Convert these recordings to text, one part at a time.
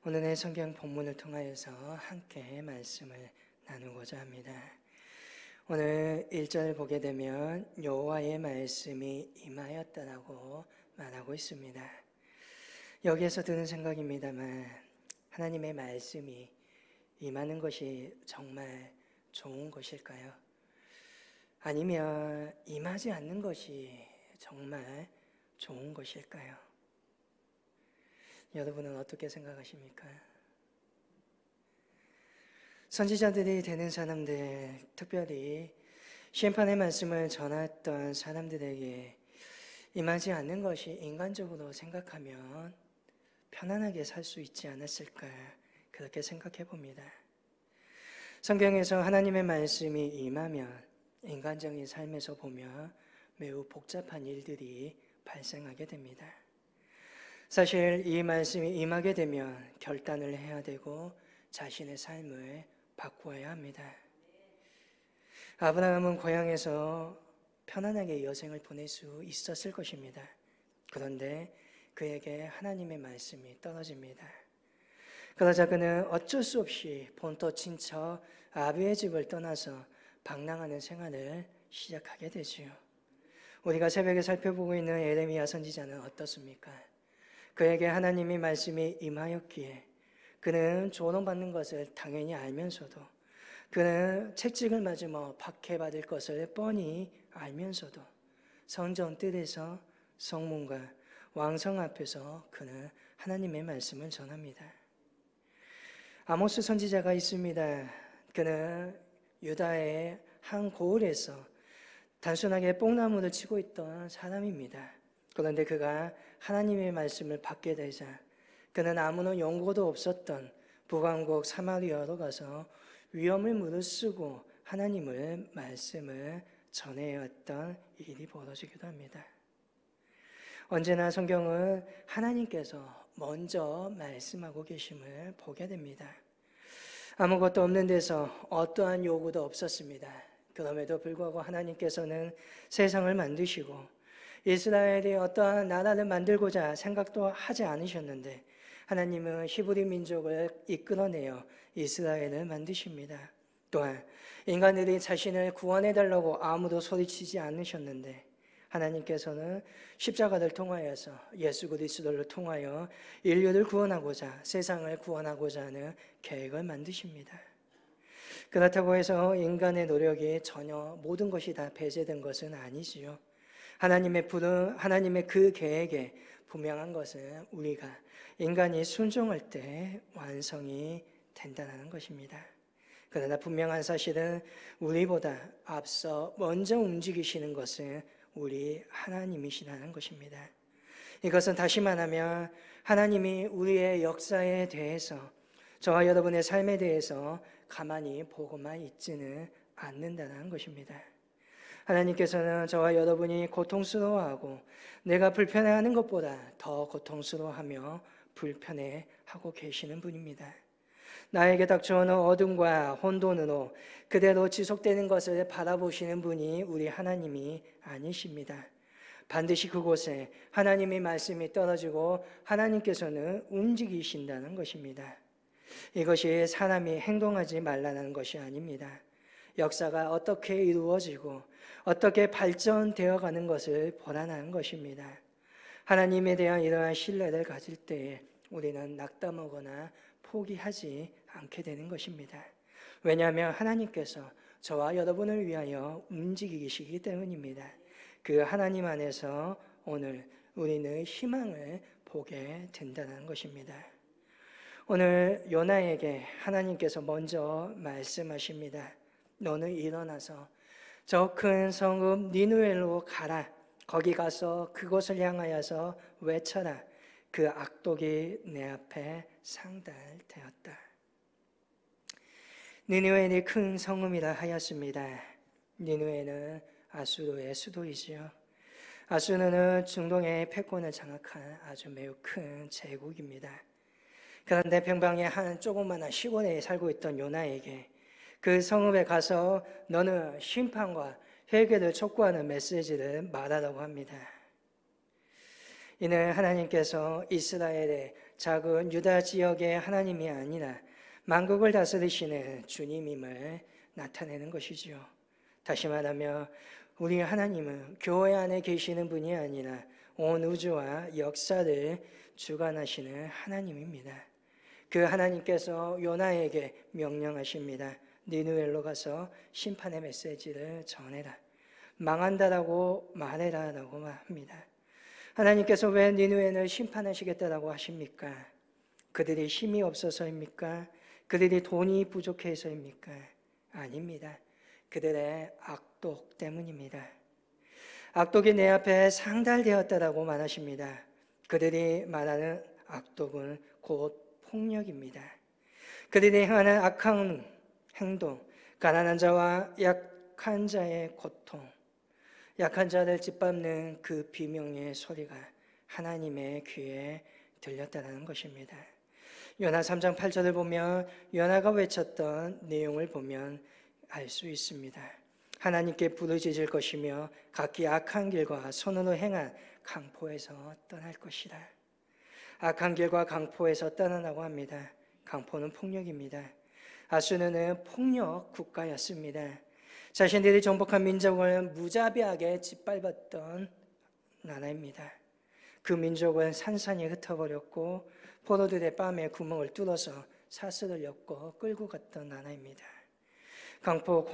오늘의 성경 본문을 통하여서 함께 말씀을 나누고자 합니다. 오늘 1절 보게 되면 여호와의 말씀이 임하였다라고 말하고 있습니다. 여기에서 드는 생각입니다만 하나님의 말씀이 임하는 것이 정말 좋은 것일까요? 아니면 임하지 않는 것이 정말 좋은 것일까요? 여러분은 어떻게 생각하십니까? 선지자들이 되는 사람들, 특별히 심판의 말씀을 전했던 사람들에게 임하지 않는 것이 인간적으로 생각하면 편안하게 살 수 있지 않았을까, 그렇게 생각해 봅니다. 성경에서 하나님의 말씀이 임하면 인간적인 삶에서 보면 매우 복잡한 일들이 발생하게 됩니다. 사실 이 말씀이 임하게 되면 결단을 해야 되고 자신의 삶을 바꾸어야 합니다. 아브라함은 고향에서 편안하게 여생을 보낼 수 있었을 것입니다. 그런데 그에게 하나님의 말씀이 떨어집니다. 그러자 그는 어쩔 수 없이 본토 친척 아비의 집을 떠나서 방랑하는 생활을 시작하게 되지요. 우리가 새벽에 살펴보고 있는 예레미야 선지자는 어떻습니까? 그에게 하나님의 말씀이 임하였기에 그는 조롱받는 것을 당연히 알면서도, 그는 채찍을 맞으며 박해받을 것을 뻔히 알면서도 성전 뜰에서 성문과 왕성 앞에서 그는 하나님의 말씀을 전합니다. 아모스 선지자가 있습니다. 그는 유다의 한 고을에서 단순하게 뽕나무를 치고 있던 사람입니다. 그런데 그가 하나님의 말씀을 받게 되자 그는 아무런 연고도 없었던 북왕국 사마리아로 가서 위험을 무릅쓰고 하나님의 말씀을 전해왔던 일이 벌어지기도 합니다. 언제나 성경은 하나님께서 먼저 말씀하고 계심을 보게 됩니다. 아무것도 없는 데서 어떠한 요구도 없었습니다. 그럼에도 불구하고 하나님께서는 세상을 만드시고 이스라엘이 어떠한 나라를 만들고자 생각도 하지 않으셨는데 하나님은 히브리 민족을 이끌어내어 이스라엘을 만드십니다. 또한 인간들이 자신을 구원해달라고 아무도 소리치지 않으셨는데 하나님께서는 십자가를 통하여서 예수 그리스도를 통하여 인류를 구원하고자, 세상을 구원하고자 하는 계획을 만드십니다. 그렇다고 해서 인간의 노력이 전혀 모든 것이 다 배제된 것은 아니지요. 하나님의 그 계획에 분명한 것은 우리가 인간이 순종할 때 완성이 된다는 것입니다. 그러나 분명한 사실은 우리보다 앞서 먼저 움직이시는 것은 우리 하나님이시라는 것입니다. 이것은 다시 말하면 하나님이 우리의 역사에 대해서, 저와 여러분의 삶에 대해서 가만히 보고만 있지는 않는다는 것입니다. 하나님께서는 저와 여러분이 고통스러워하고 내가 불편해하는 것보다 더 고통스러워하며 불편해하고 계시는 분입니다. 나에게 닥쳐오는 어둠과 혼돈으로 그대로 지속되는 것을 바라보시는 분이 우리 하나님이 아니십니다. 반드시 그곳에 하나님의 말씀이 떨어지고 하나님께서는 움직이신다는 것입니다. 이것이 사람이 행동하지 말라는 것이 아닙니다. 역사가 어떻게 이루어지고 어떻게 발전되어 가는 것을 보라는 것입니다. 하나님에 대한 이러한 신뢰를 가질 때에 우리는 낙담하거나 포기하지 않게 되는 것입니다. 왜냐하면 하나님께서 저와 여러분을 위하여 움직이시기 때문입니다. 그 하나님 안에서 오늘 우리는 희망을 보게 된다는 것입니다. 오늘 요나에게 하나님께서 먼저 말씀하십니다. 너는 일어나서 저 큰 성읍 니느웨로 가라. 거기 가서 그곳을 향하여서 외쳐라. 그 악독이 내 앞에 상달되었다. 니느웨는 큰 성읍이라 하였습니다. 니느웨는 아수르의 수도이지요. 아수르는 중동의 패권을 장악한 아주 매우 큰 제국입니다. 그런데 평방의 한 조그마한 시골에 살고 있던 요나에게 그 성읍에 가서 너는 심판과 회개를 촉구하는 메시지를 말하라고 합니다. 이는 하나님께서 이스라엘의 작은 유다 지역의 하나님이 아니라 만국을 다스리시는 주님임을 나타내는 것이지요. 다시 말하면 우리 하나님은 교회 안에 계시는 분이 아니라 온 우주와 역사를 주관하시는 하나님입니다. 그 하나님께서 요나에게 명령하십니다. 니느웨로 가서 심판의 메시지를 전해라. 망한다라고 말해라라고 합니다. 하나님께서 왜 니느웨를 심판하시겠다라고 하십니까? 그들이 힘이 없어서입니까? 그들이 돈이 부족해서입니까? 아닙니다. 그들의 악독 때문입니다. 악독이 내 앞에 상달되었다라고 말하십니다. 그들이 말하는 악독은 곧 폭력입니다. 그들이 행하는 악한 행동, 가난한 자와 약한 자의 고통, 약한 자를 짓밟는 그 비명의 소리가 하나님의 귀에 들렸다는 것입니다. 요나 3장 8절을 보면 요나가 외쳤던 내용을 보면 알 수 있습니다. 하나님께 부르짖을 것이며 각기 악한 길과 손으로 행한 강포에서 떠날 것이다. 악한 길과 강포에서 떠나라고 합니다. 강포는 폭력입니다. 아수르는 폭력 국가였습니다. 자신들이 정복한 민족을 무자비하게 짓밟았던 나라입니다. 그 민족은 산산이 흩어버렸고 포도들의 뺨에 구멍을 뚫어서 사슬을 엮고 끌고 갔던 나라입니다. 강포,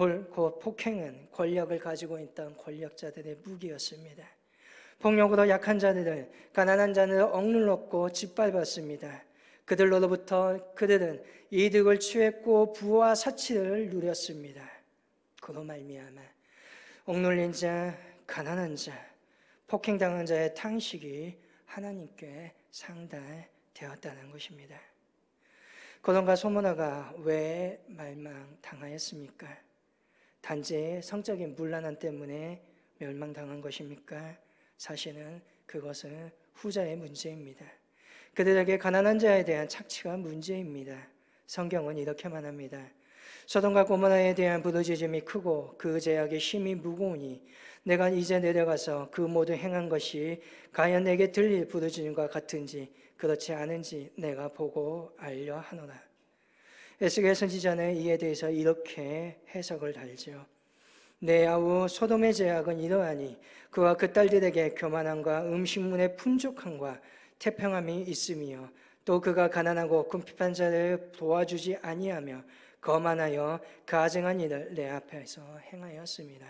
폭행은 권력을 가지고 있던 권력자들의 무기였습니다. 폭력으로 약한 자들을, 가난한 자들을 억눌렀고 짓밟았습니다. 그들로부터 그들은 이득을 취했고 부와 사치를 누렸습니다. 그로 말미암아 억눌린 자, 가난한 자, 폭행당한 자의 탄식이 하나님께 상달되었다는 것입니다. 고돈과 소모나가 왜 멸망당하였습니까? 단지 성적인 문란함 때문에 멸망당한 것입니까? 사실은 그것은 후자의 문제입니다. 그들에게 가난한 자에 대한 착취가 문제입니다. 성경은 이렇게 말합니다. 소돔과 고모라에 대한 부르짖음이 크고 그 죄악의 심이 무거우니 내가 이제 내려가서 그 모든 행한 것이 과연 내게 들릴 부르짖음과 같은지 그렇지 않은지 내가 보고 알려 하노라. 에스겔 선지자는 이에 대해서 이렇게 해석을 달지요. 내 아우 소돔의 죄악은 이러하니 그와 그 딸들에게 교만함과 음식물의 풍족함과 태평함이 있으며 또 그가 가난하고 궁핍한 자를 도와주지 아니하며 거만하여 가증한 일을 내 앞에서 행하였습니다.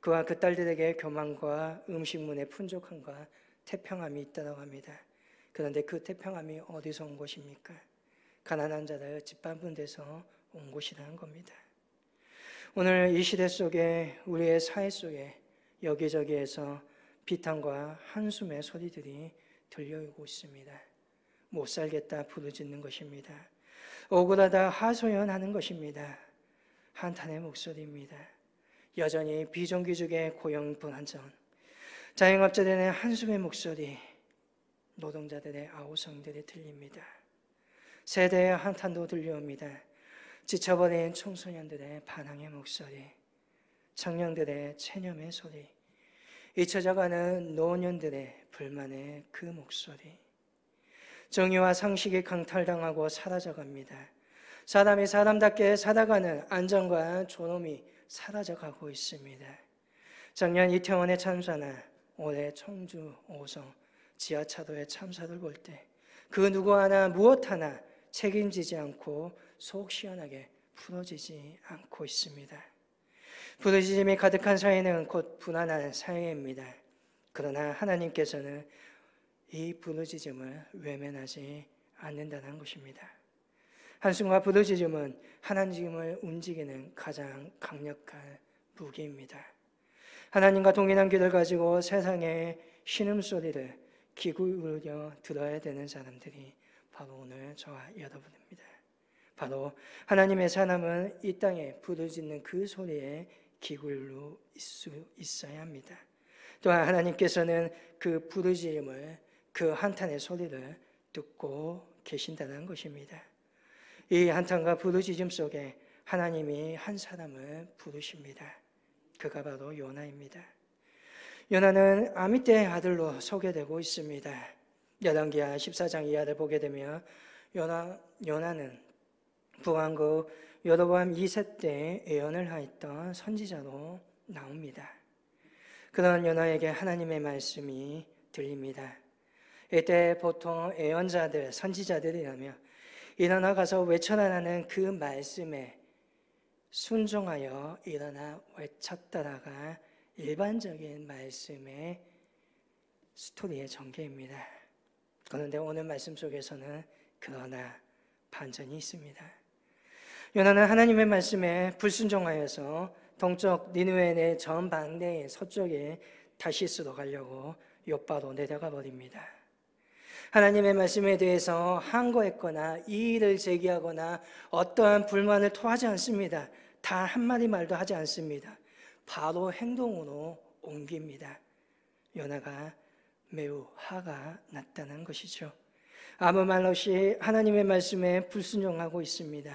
그와 그 딸들에게 교만과 음식물의 풍족함과 태평함이 있다고 합니다. 그런데 그 태평함이 어디서 온 것입니까? 가난한 자를 짓밟은 데서 온 것이라는 겁니다. 오늘 이 시대 속에 우리의 사회 속에 여기저기에서 비탄과 한숨의 소리들이 들려오고 있습니다. 못 살겠다 부르짖는 것입니다. 억울하다 하소연하는 것입니다. 한탄의 목소리입니다. 여전히 비정규직의 고용 불안정, 자영업자들의 한숨의 목소리, 노동자들의 아우성들이 들립니다. 세대의 한탄도 들려옵니다. 지쳐버린 청소년들의 반항의 목소리, 청년들의 체념의 소리, 잊혀져가는 노년들의 불만의 그 목소리. 정의와 상식이 강탈당하고 사라져갑니다. 사람이 사람답게 살아가는 안정과 존엄이 사라져가고 있습니다. 작년 이태원의 참사나 올해 청주 5성 지하차도의 참사를 볼 때 그 누구 하나 무엇 하나 책임지지 않고 속 시원하게 풀어지지 않고 있습니다. 부르짖음이 가득한 사회는 곧 불안한 사회입니다. 그러나 하나님께서는 이 부르짖음을 외면하지 않는다는 것입니다. 한숨과 부르짖음은 하나님을 움직이는 가장 강력한 무기입니다. 하나님과 동일한 길을 가지고 세상의 신음소리를 기울여 들어야 되는 사람들이 바로 오늘 저와 여러분입니다. 바로 하나님의 사람은 이 땅에 부르짖는 그 소리에 기울여 있어야 합니다. 또한 하나님께서는 그 부르짖음을, 그 한탄의 소리를 듣고 계신다는 것입니다. 이 한탄과 부르짖음 속에 하나님이 한 사람을 부르십니다. 그가 바로 요나입니다. 요나는 아미떼의 아들로 소개되고 있습니다. 열왕기하 14장 이하를 보게 되면 요나는 북왕국 여로보암 2세 때 예언을 하였던 선지자로 나옵니다. 그런 요나에게 하나님의 말씀이 들립니다. 이때 보통 예언자들, 선지자들이라면 일어나 가서 외쳐라라는 그 말씀에 순종하여 일어나 외쳤다라가 일반적인 말씀의 스토리의 전개입니다. 그런데 오늘 말씀 속에서는 그러나 반전이 있습니다. 요나는 하나님의 말씀에 불순종하여서 동쪽 니느웨의 전방대의 서쪽에 다시스로 가려고 욥바로 내려가 버립니다. 하나님의 말씀에 대해서 항거했거나 이의를 제기하거나 어떠한 불만을 토하지 않습니다. 단 한마디 말도 하지 않습니다. 바로 행동으로 옮깁니다. 요나가 매우 화가 났다는 것이죠. 아무 말 없이 하나님의 말씀에 불순종하고 있습니다.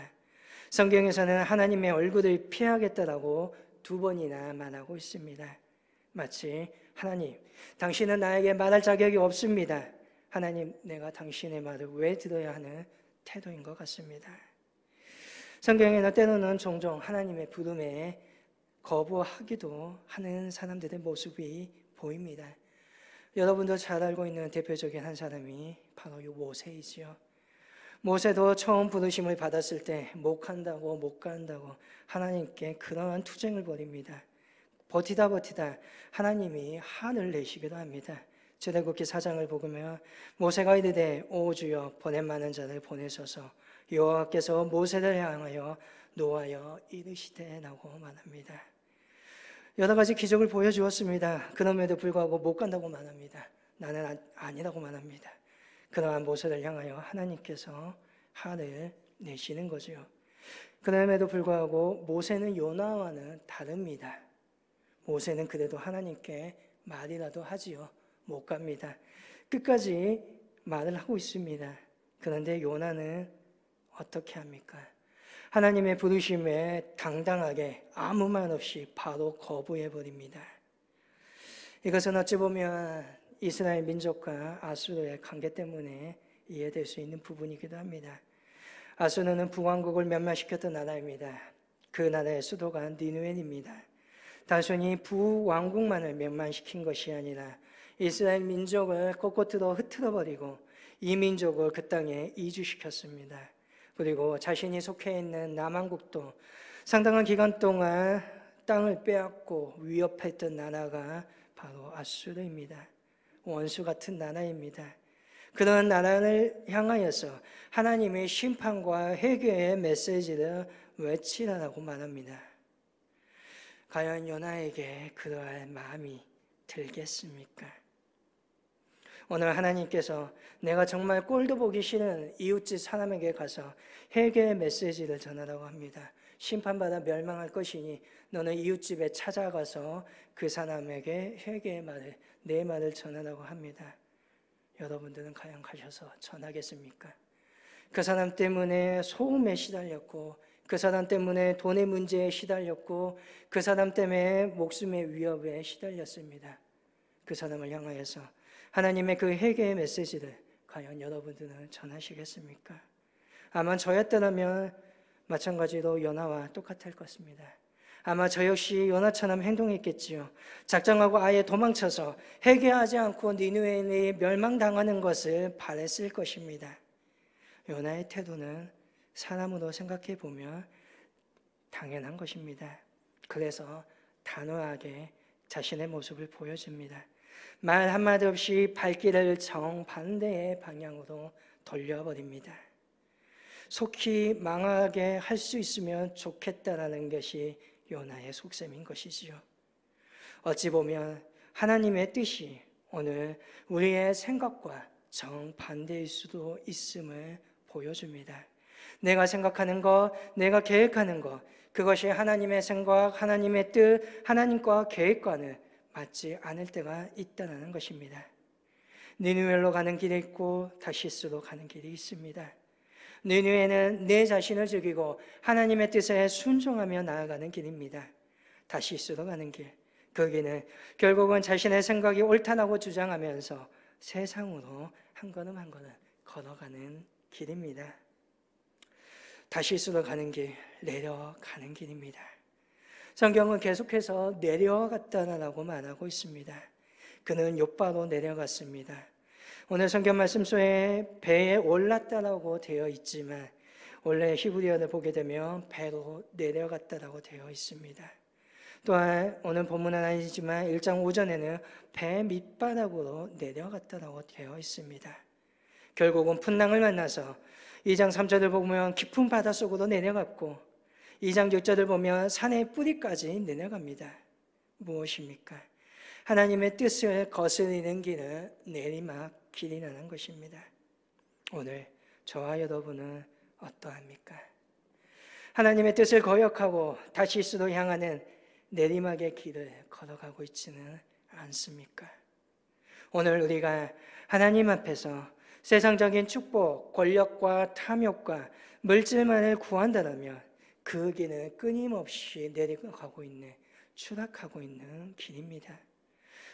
성경에서는 하나님의 얼굴을 피하겠다라고 2번이나 말하고 있습니다. 마치 하나님, 당신은 나에게 말할 자격이 없습니다. 하나님, 내가 당신의 말을 왜 들어야 하는 태도인 것 같습니다. 성경에는 때로는 종종 하나님의 부름에 거부하기도 하는 사람들의 모습이 보입니다. 여러분도 잘 알고 있는 대표적인 한 사람이 바로 이 모세이지요. 모세도 처음 부르심을 받았을 때 못 간다고 하나님께 그러한 투쟁을 벌입니다. 버티다 하나님이 화를 내시기도 합니다. 출애굽기 4장을 보면 모세가 이르되 오 주여 보냄 많은 자를 보내소서 여호와께서 모세를 향하여 노하여 이르시되라고 말합니다. 여러 가지 기적을 보여주었습니다. 그럼에도 불구하고 못 간다고 말합니다. 나는 아니라고 말합니다. 그러한 모세를 향하여 하나님께서 화를 내시는 거죠. 그럼에도 불구하고 모세는 요나와는 다릅니다. 모세는 그래도 하나님께 말이라도 하지요. 못 갑니다. 끝까지 말을 하고 있습니다. 그런데 요나는 어떻게 합니까? 하나님의 부르심에 당당하게 아무 말 없이 바로 거부해버립니다. 이것은 어찌 보면 이스라엘 민족과 아수르의 관계 때문에 이해될 수 있는 부분이기도 합니다. 아수르는 북왕국을 멸망시켰던 나라입니다. 그 나라의 수도가 니느웨입니다. 단순히 북왕국만을 멸망시킨 것이 아니라 이스라엘 민족을 꼿꼿으로 흩어버리고 이 민족을 그 땅에 이주시켰습니다. 그리고 자신이 속해 있는 남왕국도 상당한 기간 동안 땅을 빼앗고 위협했던 나라가 바로 아수르입니다. 원수 같은 나라입니다. 그런 나라를 향하여서 하나님의 심판과 회개의 메시지를 외치라고 말합니다. 과연 요나에게 그러할 마음이 들겠습니까? 오늘 하나님께서 내가 정말 꼴도 보기 싫은 이웃집 사람에게 가서 회개의 메시지를 전하라고 합니다. 심판받아 멸망할 것이니 너는 이웃집에 찾아가서 그 사람에게 회개의 말을, 내 말을 전하라고 합니다. 여러분들은 과연 가셔서 전하겠습니까? 그 사람 때문에 소음에 시달렸고 그 사람 때문에 돈의 문제에 시달렸고 그 사람 때문에 목숨의 위협에 시달렸습니다. 그 사람을 향하여서 하나님의 그 회개의 메시지를 과연 여러분들은 전하시겠습니까? 아마 저였다면 마찬가지로 요나와 똑같을 것입니다. 아마 저 역시 요나처럼 행동했겠지요. 작정하고 아예 도망쳐서 회개하지 않고 니느웨에 멸망당하는 것을 바랬을 것입니다. 요나의 태도는 사람으로 생각해 보면 당연한 것입니다. 그래서 단호하게 자신의 모습을 보여줍니다. 말 한마디 없이 발길을 정반대의 방향으로 돌려버립니다. 속히 망하게 할 수 있으면 좋겠다라는 것이 요나의 속셈인 것이지요. 어찌 보면 하나님의 뜻이 오늘 우리의 생각과 정반대일 수도 있음을 보여줍니다. 내가 생각하는 것, 내가 계획하는 것, 그것이 하나님의 생각, 하나님의 뜻, 하나님과 계획과는 맞지 않을 때가 있다는 것입니다. 니느웨로 가는 길이 있고 다시스로 가는 길이 있습니다. 니느웨는 내 자신을 죽이고 하나님의 뜻에 순종하며 나아가는 길입니다. 다시스로 가는 길, 거기는 결국은 자신의 생각이 옳다라고 주장하면서 세상으로 한 걸음 한 걸음 걸어가는 길입니다. 다시스로 가는 길, 내려가는 길입니다. 성경은 계속해서 내려갔다라고 말하고 있습니다. 그는 욥바로 내려갔습니다. 오늘 성경 말씀 속에 배에 올랐다라고 되어 있지만 원래 히브리어를 보게 되면 배로 내려갔다라고 되어 있습니다. 또한 오늘 본문은 아니지만 1장 5절에는 배 밑바닥으로 내려갔다라고 되어 있습니다. 결국은 풍랑을 만나서 2장 3절을 보면 깊은 바닷속으로 내려갔고 2장 6절을 보면 산의 뿌리까지 내려갑니다. 무엇입니까? 하나님의 뜻을 거스르는 길은 내리막 길이라는 것입니다. 오늘 저와 여러분은 어떠합니까? 하나님의 뜻을 거역하고 다시스로 향하는 내리막의 길을 걸어가고 있지는 않습니까? 오늘 우리가 하나님 앞에서 세상적인 축복, 권력과 탐욕과 물질만을 구한다면 그 길은 끊임없이 내려가고 있는, 추락하고 있는 길입니다.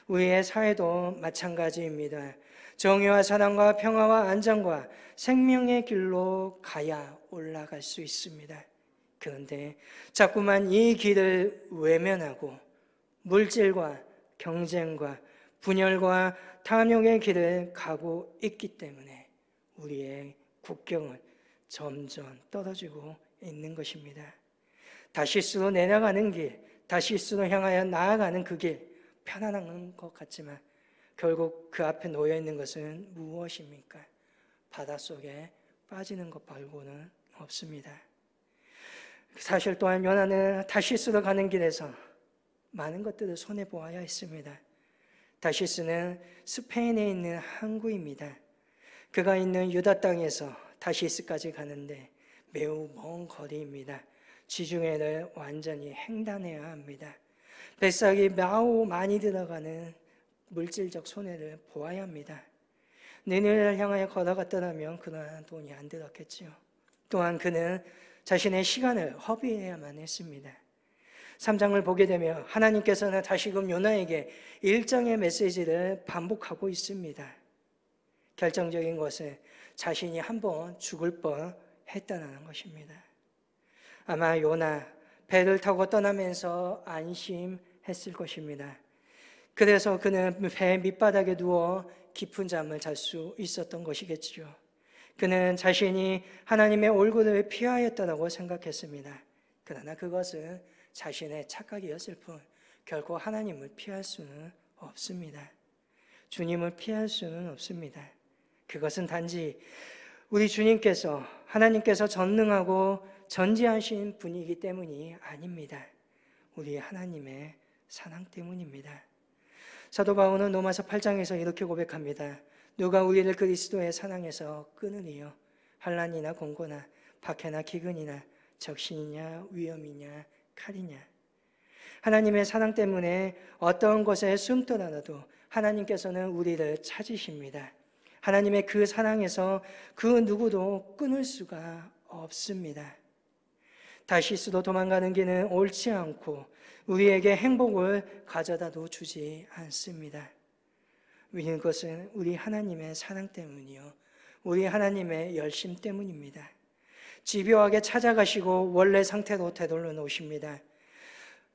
우리의 사회도 마찬가지입니다. 정의와 사랑과 평화와 안정과 생명의 길로 가야 올라갈 수 있습니다. 그런데 자꾸만 이 길을 외면하고 물질과 경쟁과 분열과 탐욕의 길을 가고 있기 때문에 우리의 국경은 점점 떨어지고 있는 것입니다. 다시스로 내려가는 길, 다시스로 향하여 나아가는 그 길, 편안한 것 같지만 결국 그 앞에 놓여 있는 것은 무엇입니까? 바닷속에 빠지는 것 말고는 없습니다. 사실 또한 요나는 다시스로 가는 길에서 많은 것들을 손해보아야 했습니다. 다시스는 스페인에 있는 항구입니다. 그가 있는 유다 땅에서 다시스까지 가는데 매우 먼 거리입니다. 지중해를 완전히 횡단해야 합니다. 뱃삭이 매우 많이 들어가는 물질적 손해를 보아야 합니다. 니느웨를 향하여 걸어갔더라면 그러한 돈이 안 들었겠지요. 또한 그는 자신의 시간을 허비해야만 했습니다. 3장을 보게 되면 하나님께서는 다시금 요나에게 일정의 메시지를 반복하고 있습니다. 결정적인 것은 자신이 한번 죽을 뻔했다는 것입니다. 아마 요나 배를 타고 떠나면서 안심했을 것입니다. 그래서 그는 배 밑바닥에 누워 깊은 잠을 잘 수 있었던 것이겠지요. 그는 자신이 하나님의 얼굴을 피하였다고 생각했습니다. 그러나 그것은 자신의 착각이었을 뿐 결코 하나님을 피할 수는 없습니다. 주님을 피할 수는 없습니다. 그것은 단지 우리 주님께서 하나님께서 전능하고 전지하신 분이기 때문이 아닙니다. 우리 하나님의 사랑 때문입니다. 사도 바울은 로마서 8장에서 이렇게 고백합니다. 누가 우리를 그리스도의 사랑에서 끊으리요? 환난이나 공고나 박해나 기근이나 적신이냐 위험이냐 칼이냐. 하나님의 사랑 때문에 어떤 것에 숨더라도 하나님께서는 우리를 찾으십니다. 하나님의 그 사랑에서 그 누구도 끊을 수가 없습니다. 다시스로 도망가는 길은 옳지 않고 우리에게 행복을 가져다도 주지 않습니다. 이것은 우리 하나님의 사랑 때문이요, 우리 하나님의 열심 때문입니다. 집요하게 찾아가시고 원래 상태로 되돌려 놓으십니다.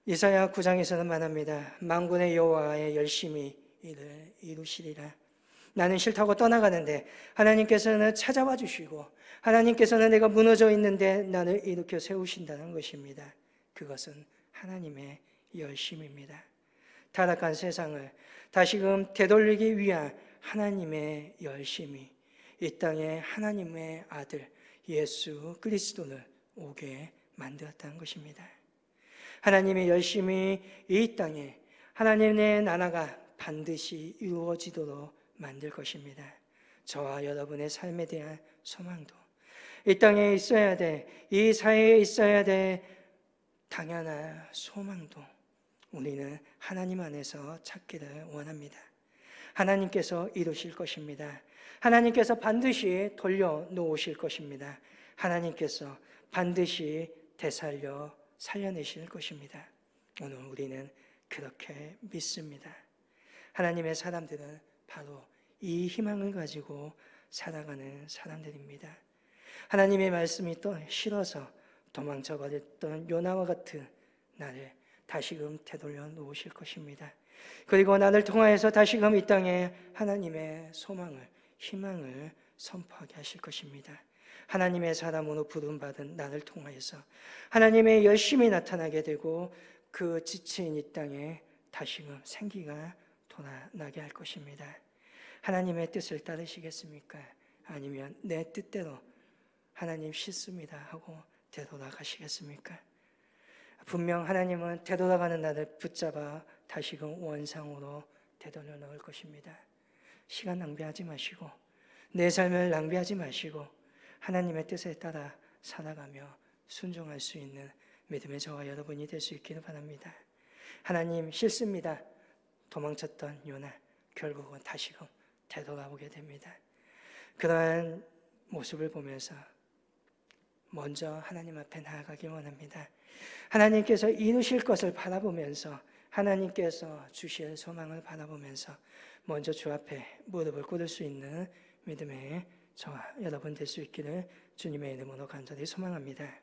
이사야 9장에서는 말합니다. 만군의 여호와의 열심히 이를 이루시리라. 나는 싫다고 떠나가는데 하나님께서는 찾아와 주시고 하나님께서는 내가 무너져 있는데 나를 일으켜 세우신다는 것입니다. 그것은 하나님의 열심입니다. 타락한 세상을 다시금 되돌리기 위한 하나님의 열심이 이 땅에 하나님의 아들 예수 그리스도를 오게 만들었다는 것입니다. 하나님의 열심이 이 땅에 하나님의 나라가 반드시 이루어지도록 만들 것입니다. 저와 여러분의 삶에 대한 소망도 이 땅에 있어야 돼, 이 사회에 있어야 돼 당연한 소망도 우리는 하나님 안에서 찾기를 원합니다. 하나님께서 이루실 것입니다. 하나님께서 반드시 돌려놓으실 것입니다. 하나님께서 반드시 되살려 살려내실 것입니다. 오늘 우리는 그렇게 믿습니다. 하나님의 사람들은 바로 이 희망을 가지고 살아가는 사람들입니다. 하나님의 말씀이 또 싫어서 도망쳐 버렸던 요나와 같은 나를 다시금 되돌려 놓으실 것입니다. 그리고 나를 통하여서 다시금 이 땅에 하나님의 소망을, 희망을 선포하게 하실 것입니다. 하나님의 사람으로 부름받은 나를 통하여서 하나님의 열심히 나타나게 되고 그 지친 이 땅에 다시금 생기가 돌아나게 할 것입니다. 하나님의 뜻을 따르시겠습니까? 아니면 내 뜻대로 하나님 싫습니다 하고 되돌아가시겠습니까? 분명 하나님은 되돌아가는 나를 붙잡아 다시금 원상으로 되돌려 놓을 것입니다. 시간 낭비하지 마시고 내 삶을 낭비하지 마시고 하나님의 뜻에 따라 살아가며 순종할 수 있는 믿음의 저와 여러분이 될 수 있기를 바랍니다. 하나님 싫습니다. 도망쳤던 요나 결국은 다시금 되돌아오게 됩니다. 그러한 모습을 보면서 먼저 하나님 앞에 나아가기 원합니다. 하나님께서 이루실 것을 바라보면서 하나님께서 주실 소망을 바라보면서 먼저 주 앞에 무릎을 꿇을 수 있는 믿음의 저와 여러분 될 수 있기를 주님의 이름으로 간절히 소망합니다.